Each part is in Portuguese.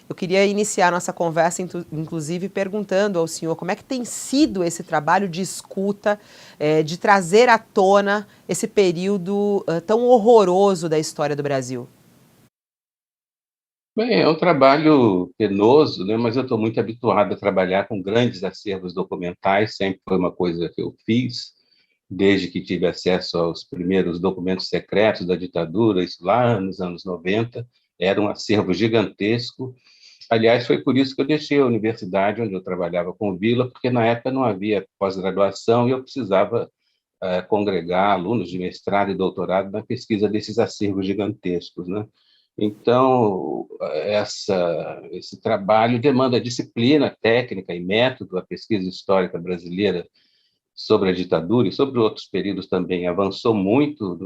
Eu queria iniciar nossa conversa, inclusive, perguntando ao senhor como é que tem sido esse trabalho de escuta, de trazer à tona esse período tão horroroso da história do Brasil. Bem, é um trabalho penoso, né? Mas eu estou muito habituado a trabalhar com grandes acervos documentais, sempre foi uma coisa que eu fiz, desde que tive acesso aos primeiros documentos secretos da ditadura, isso lá nos anos 90, era um acervo gigantesco. Aliás, foi por isso que eu deixei a universidade onde eu trabalhava com o Vila, porque na época não havia pós-graduação e eu precisava congregar alunos de mestrado e doutorado na pesquisa desses acervos gigantescos, né? Então, esse trabalho demanda disciplina técnica e método. A pesquisa histórica brasileira sobre a ditadura e sobre outros períodos também avançou muito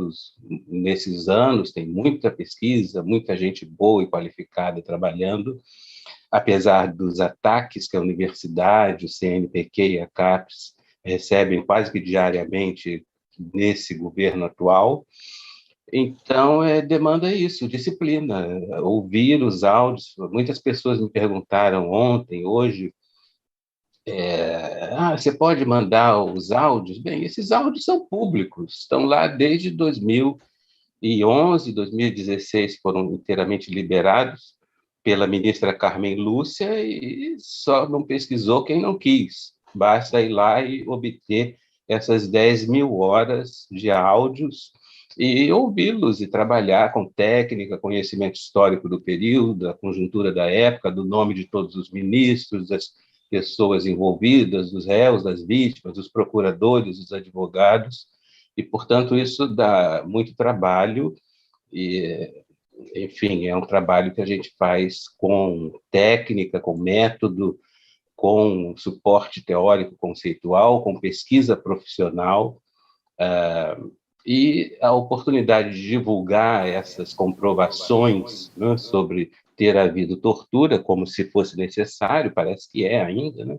nesses anos, tem muita pesquisa, muita gente boa e qualificada trabalhando, apesar dos ataques que a universidade, o CNPq e a CAPES recebem quase que diariamente nesse governo atual. Então, demanda isso, disciplina, ouvir os áudios. Muitas pessoas me perguntaram ontem, hoje, você pode mandar os áudios? Bem, esses áudios são públicos, estão lá desde 2011, 2016 foram inteiramente liberados pela ministra Carmen Lúcia e só não pesquisou quem não quis. Basta ir lá e obter essas 10 mil horas de áudios e ouvi-los e trabalhar com técnica, conhecimento histórico do período, da conjuntura da época, do nome de todos os ministros, das pessoas envolvidas, dos réus, das vítimas, dos procuradores, dos advogados, e, portanto, isso dá muito trabalho e, enfim, é um trabalho que a gente faz com técnica, com método, com suporte teórico conceitual, com pesquisa profissional, e a oportunidade de divulgar essas comprovações, né, sobre ter havido tortura, como se fosse necessário, parece que é ainda, né?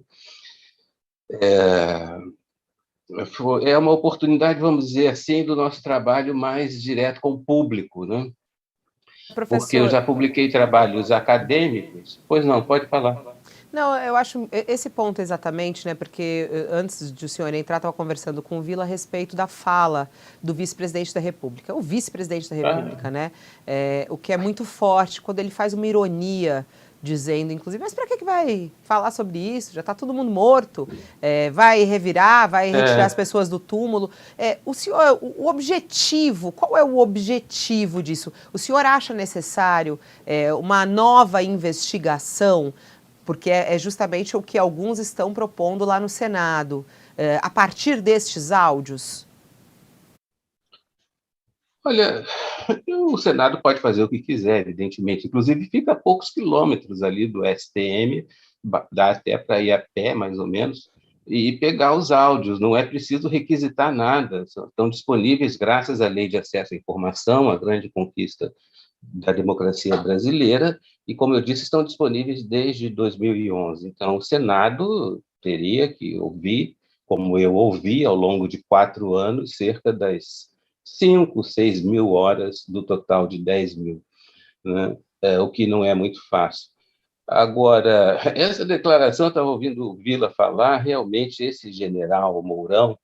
É uma oportunidade, vamos dizer assim, do nosso trabalho mais direto com o público, né? Porque eu Professor, já publiquei trabalhos acadêmicos. Pois não, pode falar. não, eu acho esse ponto exatamente, né? Porque antes de o senhor entrar, estava conversando com o Vila a respeito da fala do vice-presidente da República. O vice-presidente da Ah, República, né? O que é muito forte quando ele faz uma ironia, dizendo, inclusive, mas para que vai falar sobre isso? Já está todo mundo morto. Vai revirar, vai retirar as é, pessoas do túmulo. O senhor, o objetivo, qual é o objetivo disso? O senhor acha necessário uma nova investigação? Porque é justamente o que alguns estão propondo lá no Senado. A partir destes áudios? olha, o Senado pode fazer o que quiser, evidentemente. Inclusive, fica a poucos quilômetros ali do STM, dá até para ir a pé, mais ou menos, e pegar os áudios. Não é preciso requisitar nada, estão disponíveis graças à Lei de Acesso à Informação, a grande conquista da democracia brasileira, e, como eu disse, estão disponíveis desde 2011. Então, o Senado teria que ouvir, como eu ouvi ao longo de 4 anos, cerca das 5, 6 mil horas do total de 10 mil, né? O que não é muito fácil. Agora, essa declaração, eu estava ouvindo o Vila falar, realmente esse general Mourão,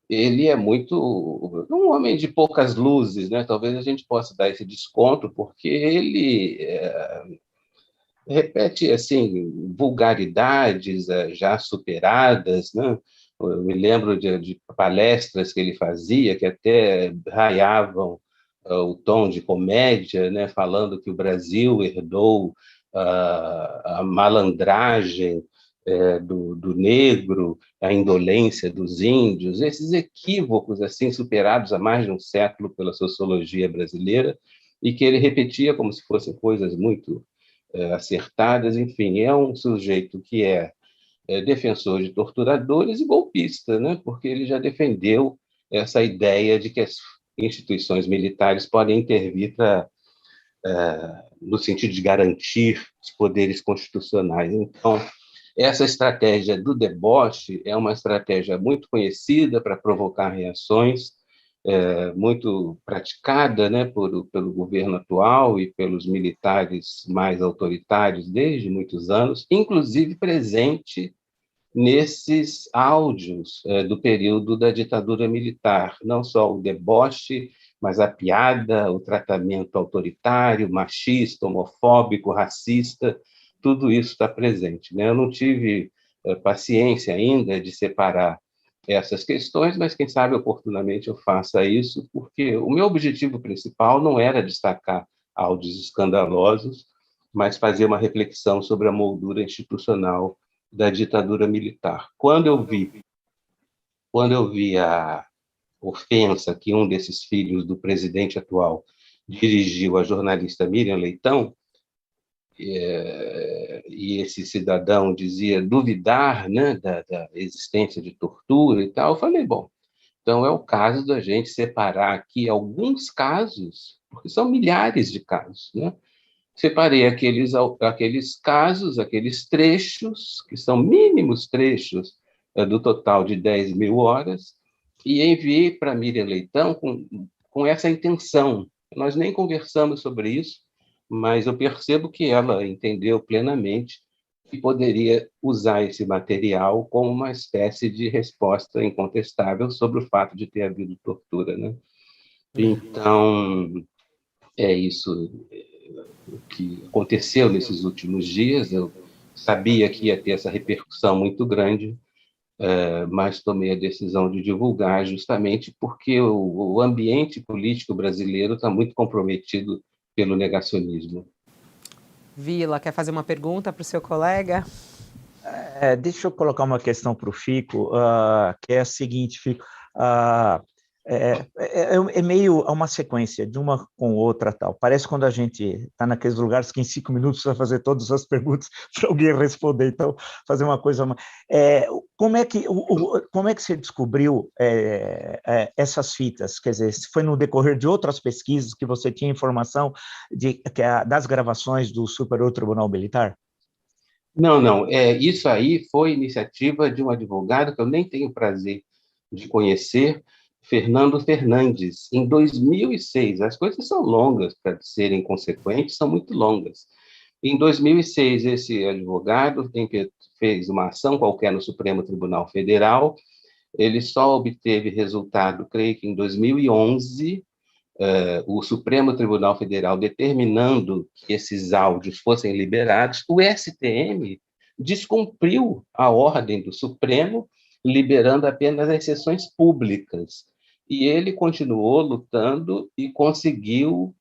ele é muito um homem de poucas luzes, né? Talvez a gente possa dar esse desconto, porque ele repete assim vulgaridades já superadas, né? Eu me lembro de palestras que ele fazia que até raiavam o tom de comédia, né? Falando que o Brasil herdou a malandragem do negro, a indolência dos índios, esses equívocos assim superados há mais de um século pela sociologia brasileira e que ele repetia como se fossem coisas muito acertadas. Enfim, é um sujeito que é defensor de torturadores e golpista, né? Porque ele já defendeu essa ideia de que as instituições militares podem intervir no sentido de garantir os poderes constitucionais. Então, essa estratégia do deboche é uma estratégia muito conhecida para provocar reações, muito praticada, né, pelo governo atual e pelos militares mais autoritários desde muitos anos, inclusive presente nesses áudios do período da ditadura militar, não só o deboche, mas a piada, o tratamento autoritário, machista, homofóbico, racista, tudo isso está presente, né? Eu não tive paciência ainda de separar essas questões, mas quem sabe oportunamente eu faça isso, porque o meu objetivo principal não era destacar áudios escandalosos, mas fazer uma reflexão sobre a moldura institucional da ditadura militar. Quando eu vi a ofensa que um desses filhos do presidente atual dirigiu à jornalista Miriam Leitão, e esse cidadão dizia duvidar, né, da existência de tortura e tal, eu falei, bom, então é o caso da gente separar aqui alguns casos, porque são milhares de casos, né? Separei aqueles casos, aqueles trechos, que são mínimos trechos do total de 10 mil horas, e enviei para Miriam Leitão com essa intenção. Nós nem conversamos sobre isso, mas eu percebo que ela entendeu plenamente que poderia usar esse material como uma espécie de resposta incontestável sobre o fato de ter havido tortura, né? Então, é isso o que aconteceu nesses últimos dias. Eu sabia que ia ter essa repercussão muito grande, mas tomei a decisão de divulgar justamente porque o ambiente político brasileiro está muito comprometido pelo negacionismo. Vila, quer fazer uma pergunta para o seu colega? Deixa eu colocar uma questão para o Fico, que é a seguinte, Fico, é meio uma sequência de uma com outra tal. Parece quando a gente está naqueles lugares que em 5 minutos vai fazer todas as perguntas para alguém responder. Então, fazer uma coisa. Como é que você descobriu essas fitas? Quer dizer, se foi no decorrer de outras pesquisas que você tinha informação das gravações do Superior Tribunal Militar? Não. Isso aí foi iniciativa de um advogado que eu nem tenho prazer de conhecer, Fernando Fernandes, em 2006. As coisas são longas para serem consequentes, são muito longas. Em 2006, esse advogado fez uma ação qualquer no Supremo Tribunal Federal. Ele só obteve resultado, creio que em 2011, o Supremo Tribunal Federal determinando que esses áudios fossem liberados. O STM descumpriu a ordem do Supremo, liberando apenas as sessões públicas. E ele continuou lutando e conseguiu,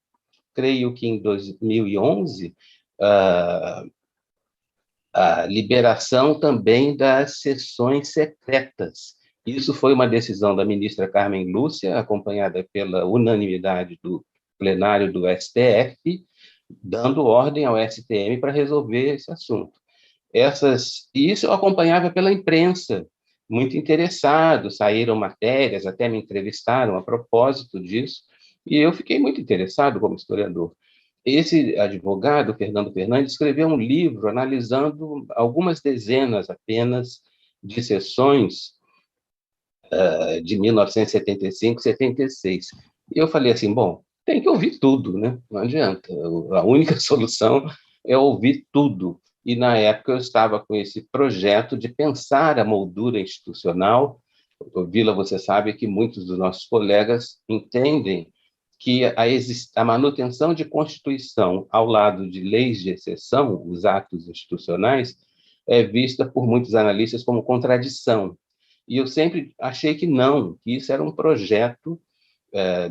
creio que em 2011, a liberação também das sessões secretas. Isso foi uma decisão da ministra Carmen Lúcia, acompanhada pela unanimidade do plenário do STF, dando ordem ao STM para resolver esse assunto. Isso eu acompanhava pela imprensa, muito interessado, saíram matérias, até me entrevistaram a propósito disso, e eu fiquei muito interessado como historiador. Esse advogado, Fernando Fernandes, escreveu um livro analisando algumas dezenas apenas de sessões de 1975, 76. E eu falei assim, bom, tem que ouvir tudo, né? Não adianta. A única solução é ouvir tudo. E, na época, eu estava com esse projeto de pensar a moldura institucional. Vila, você sabe que muitos dos nossos colegas entendem que a manutenção de Constituição ao lado de leis de exceção, os atos institucionais, é vista por muitos analistas como contradição. E eu sempre achei que não, que isso era um projeto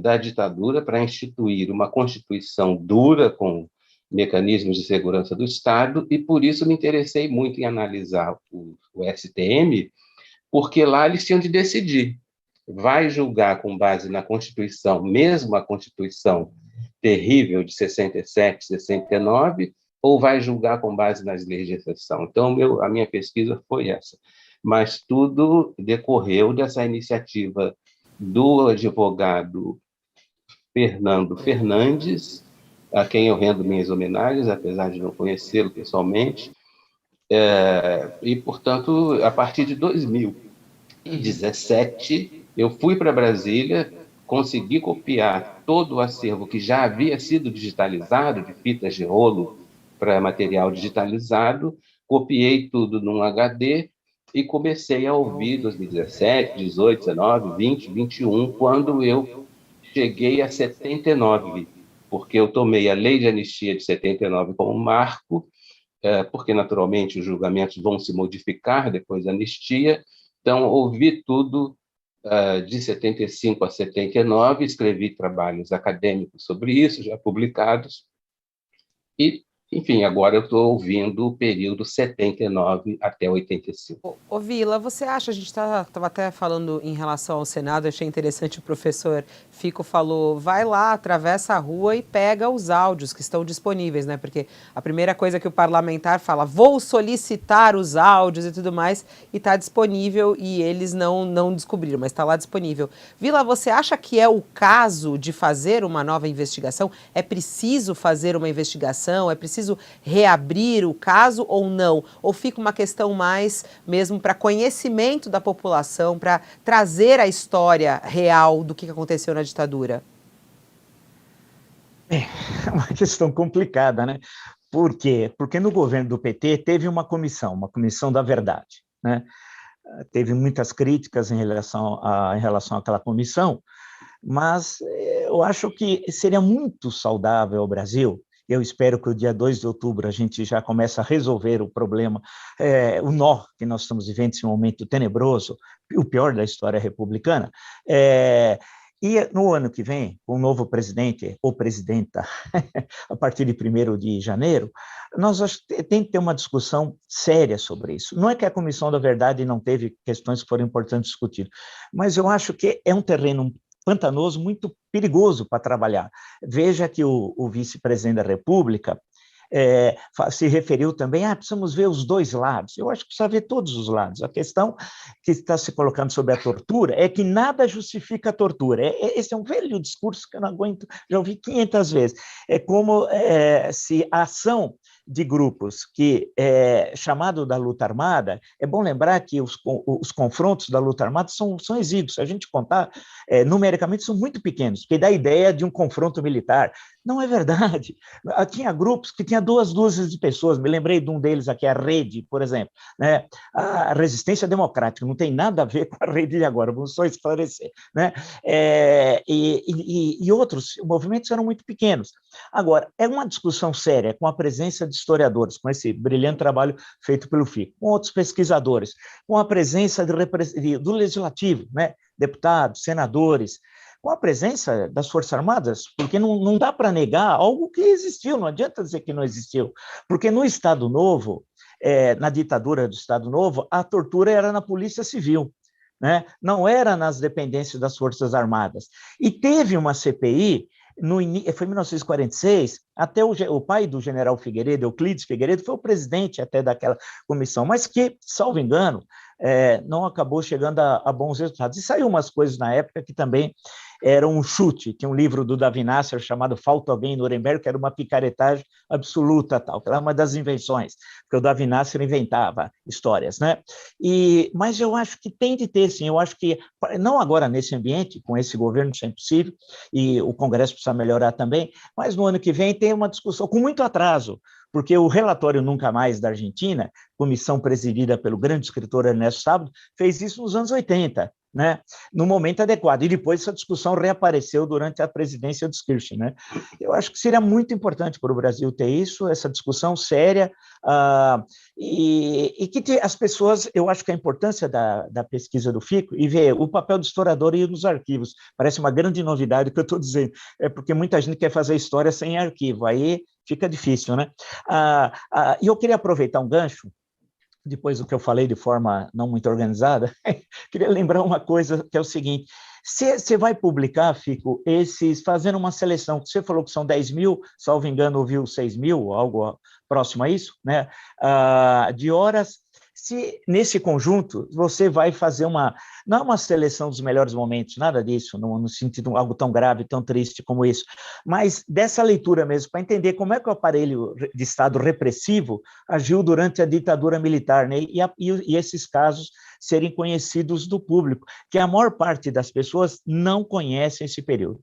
da ditadura para instituir uma Constituição dura, com mecanismos de segurança do Estado, e por isso me interessei muito em analisar o STM, porque lá eles tinham de decidir. Vai julgar com base na Constituição, mesmo a Constituição terrível de 67, 69, ou vai julgar com base nas leis de exceção? Então, a minha pesquisa foi essa. Mas tudo decorreu dessa iniciativa do advogado Fernando Fernandes, a quem eu rendo minhas homenagens, apesar de não conhecê-lo pessoalmente, e, portanto, a partir de 2017, eu fui para Brasília consegui copiar todo o acervo que já havia sido digitalizado, de fitas de rolo para material digitalizado, copiei tudo num HD e comecei a ouvir 2017, 18, 19, 20, 21, quando eu cheguei a 79, porque eu tomei a lei de anistia de 79 como marco, porque naturalmente os julgamentos vão se modificar depois da anistia. Então, ouvi tudo de 75 a 79, escrevi trabalhos acadêmicos sobre isso, já publicados, e, enfim, agora eu estou ouvindo o período 79 até 85. Ô Vila, você acha, a gente estava até falando em relação ao Senado, achei interessante, o professor Fico falou, vai lá, atravessa a rua e pega os áudios que estão disponíveis, né? Porque a primeira coisa que o parlamentar fala, vou solicitar os áudios e tudo mais, e está disponível, e eles não descobriram, mas está lá disponível. Vila, você acha que é o caso de fazer uma nova investigação? É preciso fazer uma investigação? É preciso reabrir o caso ou não? Ou fica uma questão mais mesmo para conhecimento da população, para trazer a história real do que aconteceu na ditadura? É uma questão complicada, né? Por quê? Porque no governo do PT teve uma comissão da verdade, né? Teve muitas críticas em relação àquela comissão, mas eu acho que seria muito saudável ao Brasil. Eu espero que o dia 2 de outubro a gente já comece a resolver o problema, o nó que nós estamos vivendo, esse momento tenebroso, o pior da história republicana. E no ano que vem, com o novo presidente ou presidenta, a partir de 1º de janeiro, nós tem que ter uma discussão séria sobre isso. Não é que a Comissão da Verdade não teve questões que foram importantes discutir, mas eu acho que é um terreno pantanoso, muito perigoso para trabalhar. Veja que o vice-presidente da República se referiu também, precisamos ver os dois lados. Eu acho que precisa ver todos os lados. A questão que está se colocando sobre a tortura é que nada justifica a tortura. Esse é um velho discurso que eu não aguento, já ouvi 500 vezes. É como se a ação de grupos chamado da luta armada, é bom lembrar que os confrontos da luta armada são exíguos. Se a gente contar, numericamente são muito pequenos, porque dá a ideia de um confronto militar. Não é verdade. Tinha grupos que tinha 2 dúzias de pessoas, me lembrei de um deles aqui, a Rede, por exemplo, né? A Resistência Democrática, não tem nada a ver com a Rede de agora, vamos só esclarecer, né? E outros movimentos eram muito pequenos. Agora, é uma discussão séria, com a presença de historiadores, com esse brilhante trabalho feito pelo FICO, com outros pesquisadores, com a presença do Legislativo, né? Deputados, senadores, com a presença das Forças Armadas, porque não dá para negar algo que existiu, não adianta dizer que não existiu, porque no Estado Novo, na ditadura do Estado Novo, a tortura era na Polícia Civil, né? Não era nas dependências das Forças Armadas. E teve uma CPI, foi em 1946, até o pai do general Figueiredo, Euclides Figueiredo, foi o presidente até daquela comissão, mas que, salvo engano, não acabou chegando a bons resultados. E saiu umas coisas na época que também eram um chute. Tinha um livro do Davi Nasser chamado Falta Alguém em Nuremberg, que era uma picaretagem absoluta, tal, que era uma das invenções, porque o Davi Nasser inventava histórias, né? Mas eu acho que tem de ter, sim, eu acho que, não agora nesse ambiente, com esse governo, isso é impossível, e o Congresso precisa melhorar também, mas no ano que vem tem uma discussão com muito atraso, porque o relatório Nunca Mais da Argentina, comissão presidida pelo grande escritor Ernesto Sábato, fez isso nos anos 80, né? No momento adequado, e depois essa discussão reapareceu durante a presidência do Kirchner, né? Eu acho que seria muito importante para o Brasil ter isso, essa discussão séria, e que as pessoas, eu acho que a importância da pesquisa do FICO, e ver o papel do historiador ir nos arquivos, parece uma grande novidade que eu estou dizendo, porque muita gente quer fazer história sem arquivo, aí fica difícil, né? E eu queria aproveitar um gancho, depois do que eu falei de forma não muito organizada, queria lembrar uma coisa que é o seguinte, você vai publicar, Fico, fazendo uma seleção, você falou que são 10 mil, salvo engano, ouviu 6 mil, algo próximo a isso, né? De horas, se nesse conjunto você vai fazer não é uma seleção dos melhores momentos, nada disso, no sentido de algo tão grave, tão triste como isso, mas dessa leitura mesmo, para entender como é que o aparelho de Estado repressivo agiu durante a ditadura militar, né? E esses casos serem conhecidos do público, que a maior parte das pessoas não conhece esse período.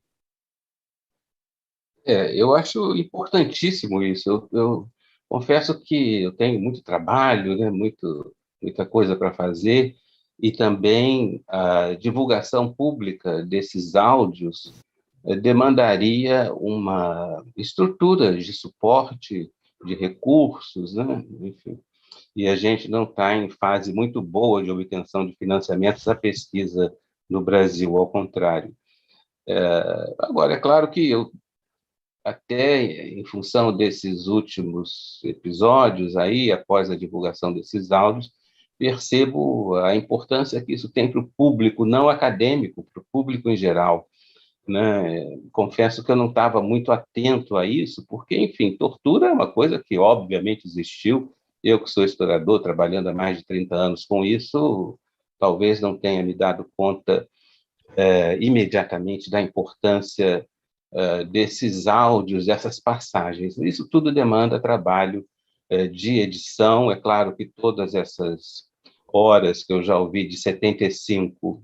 Eu acho importantíssimo isso. Eu confesso que eu tenho muito trabalho, né, muita coisa para fazer, e também a divulgação pública desses áudios demandaria uma estrutura de suporte, de recursos, né? Enfim, e a gente não está em fase muito boa de obtenção de financiamentos à pesquisa no Brasil, ao contrário. Agora, é claro que eu até em função desses últimos episódios aí, após a divulgação desses áudios, percebo a importância que isso tem para o público não acadêmico, para o público em geral, né? Confesso que eu não estava muito atento a isso, porque, enfim, tortura é uma coisa que obviamente existiu. Eu, que sou historiador, trabalhando há mais de 30 anos com isso, talvez não tenha me dado conta imediatamente da importância desses áudios, dessas passagens. Isso tudo demanda trabalho de edição. É claro que todas essas horas que eu já ouvi de 75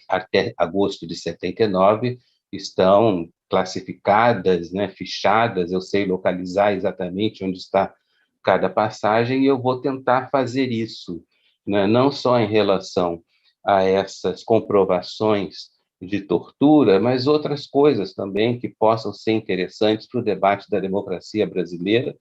até agosto de 79 estão classificadas, né, fichadas, eu sei localizar exatamente onde está cada passagem, e eu vou tentar fazer isso, né, não só em relação a essas comprovações de tortura, mas outras coisas também que possam ser interessantes para o debate da democracia brasileira,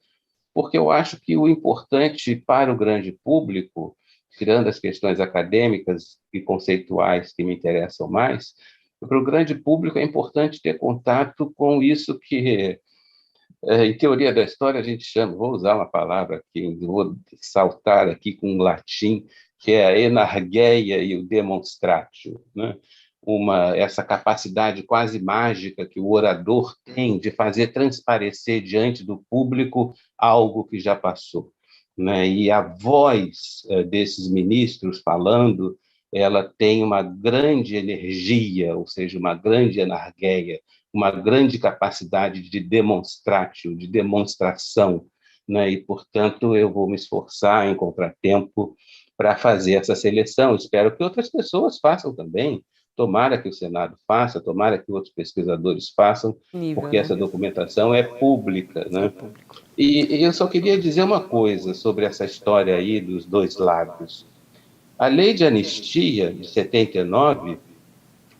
porque eu acho que o importante para o grande público, tirando as questões acadêmicas e conceituais que me interessam mais, para o grande público é importante ter contato com isso que, em teoria da história, a gente chama, vou usar uma palavra aqui, vou saltar aqui com um latim, que é a enargeia e o demonstratio, né? Essa capacidade quase mágica que o orador tem de fazer transparecer diante do público algo que já passou, né? E a voz desses ministros falando, ela tem uma grande energia, ou seja, uma grande enargeia, uma grande capacidade de demonstratio, de demonstração, né? E, portanto, eu vou me esforçar, encontrar tempo para fazer essa seleção. Espero que outras pessoas façam também. Tomara que o Senado faça, tomara que outros pesquisadores façam, Nível, porque né? essa documentação é pública, É né? público. E eu só queria dizer uma coisa sobre essa história aí dos dois lados. A lei de anistia de 79,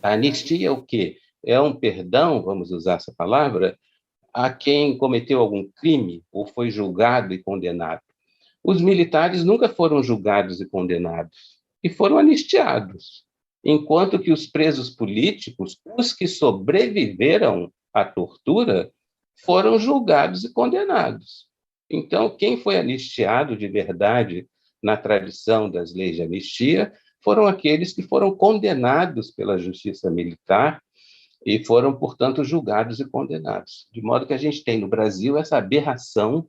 a anistia é o quê? É um perdão, vamos usar essa palavra, a quem cometeu algum crime ou foi julgado e condenado. Os militares nunca foram julgados e condenados, e foram anistiados, enquanto que os presos políticos, os que sobreviveram à tortura, foram julgados e condenados. Então, quem foi anistiado de verdade na tradição das leis de anistia foram aqueles que foram condenados pela justiça militar e foram, portanto, julgados e condenados. De modo que a gente tem no Brasil essa aberração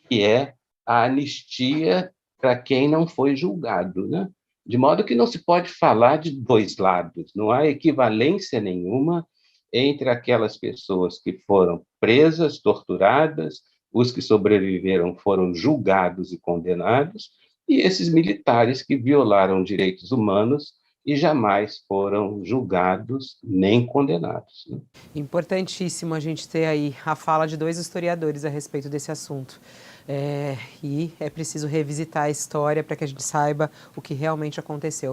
que é a anistia para quem não foi julgado, né? De modo que não se pode falar de dois lados, não há equivalência nenhuma entre aquelas pessoas que foram presas, torturadas, os que sobreviveram foram julgados e condenados, e esses militares que violaram direitos humanos e jamais foram julgados nem condenados, né? Importantíssimo a gente ter aí a fala de dois historiadores a respeito desse assunto. E é preciso revisitar a história para que a gente saiba o que realmente aconteceu.